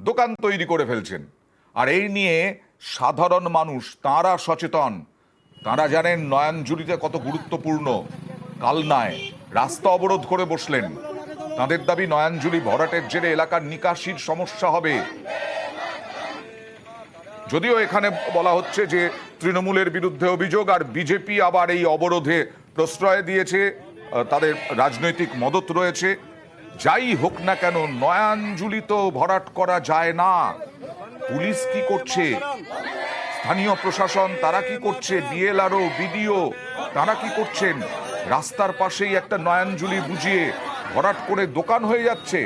দোকান তৈরি করে ফেলছেন। আর এই নিয়ে সাধারণ মানুষ তাঁরা সচেতন, তাঁরা জানেন নয়নজুলিতে কত গুরুত্বপূর্ণ। কালনায় রাস্তা অবরোধ করে বসলেন, তাদের দাবি নয়নজুলি ভরাটের জেরে এলাকার নিকাশির সমস্যা হবে। যদিও এখানে বলা হচ্ছে যে তৃণমূলের বিরুদ্ধে অভিযোগ, আর বিজেপি আবার এই অবরোধে প্রশ্রয় দিয়েছে, তাদের রাজনৈতিক মদত রয়েছে। যাই হোক না কেন, নয়নজুলি তো ভরাট করা যায় না। পুলিশ কি করছে, স্থানীয় প্রশাসন তারা কি করছে, বিএলআরও বিডিও তারা কি করছেন? রাস্তার পাশেই একটা নয়নজুলি বুঝিয়ে ভরাট করে দোকান হয়ে যাচ্ছে।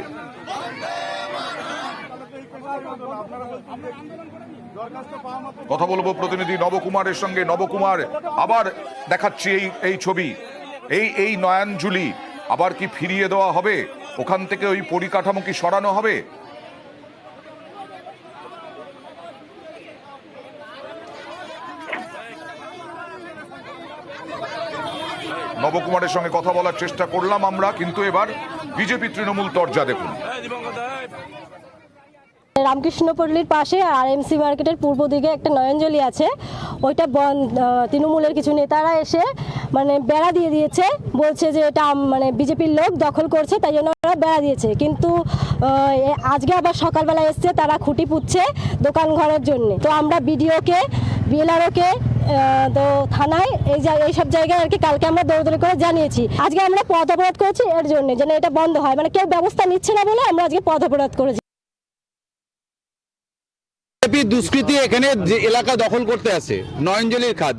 কথা বলবো প্রতিনিধি নবকুমারের সঙ্গে। নবকুমার, আবার দেখাচ্ছি এই ছবি, এই নয়নজুলি আবার কি ফিরিয়ে দেওয়া হবে? ওখান থেকে ওই পরিকাঠামো কি সরানো হবে? নবকুমারের সঙ্গে কথা বলার চেষ্টা করলাম আমরা, কিন্তু এবার বিজেপি তৃণমূল তরজা দেখুন। রামকৃষ্ণপল্লীর পাশে আরএমসি মার্কেটের পূর্ব দিকে একটা নয়নজলি আছে, ওইটা তৃণমূলের কিছু নেতারা এসে মানে বেড়া দিয়ে দিয়েছে, বলছে যে এটা মানে বিজেপির লোক দখল করছে, তাই জন্য ওরা বেড়া দিয়েছে। কিন্তু আজকে আবার সকালবেলা এসছে, তারা খুঁটি পুঁতছে দোকান ঘরের জন্য। তো আমরা বিডিওকে, বিএলআরওকে, তো থানায় এইসব জায়গায় আর কি কালকে আমরা দৌড়দৌড়ি করে জানিয়েছি। আজকে আমরা পথ অবরোধ করেছি এর জন্য, যেন এটা বন্ধ হয়। মানে কেউ ব্যবস্থা নিচ্ছে না বলে আমরা আজকে পথ অবরোধ করেছি। দুষ্কৃতী এখানে যে এলাকা দখল করতে আসে নয়নজলির খাত,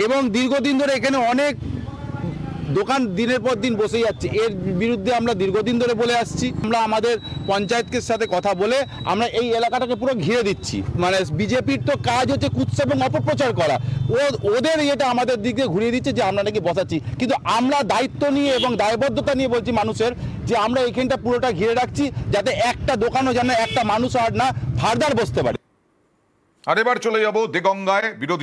এবং দীর্ঘদিন ধরে এখানে অনেক দোকান দিনের পর দিন বসে যাচ্ছে। এর বিরুদ্ধে আমরা দীর্ঘদিন ধরে বলে আসছি। আমরা আমাদের পঞ্চায়েতকে সাথে কথা বলে আমরা এই এলাকাটাকে পুরো ঘিরে দিচ্ছি। মানে বিজেপির তো কাজ হচ্ছে কুৎসা এবং অপপ্রচার করা, ওদের এটা আমাদের দিকে ঘুরিয়ে দিচ্ছে যে আমরা নাকি বসাচ্ছি। কিন্তু আমরা দায়িত্ব নিয়ে এবং দায়বদ্ধতা নিয়ে বলছি মানুষের, যে আমরা এখানটা পুরোটা ঘিরে রাখছি, যাতে একটা দোকানও যেন একটা মানুষ আর না ফার্দার বসতে পারে। আর এবার চলে যাব দেগঙ্গায়। বিরোধী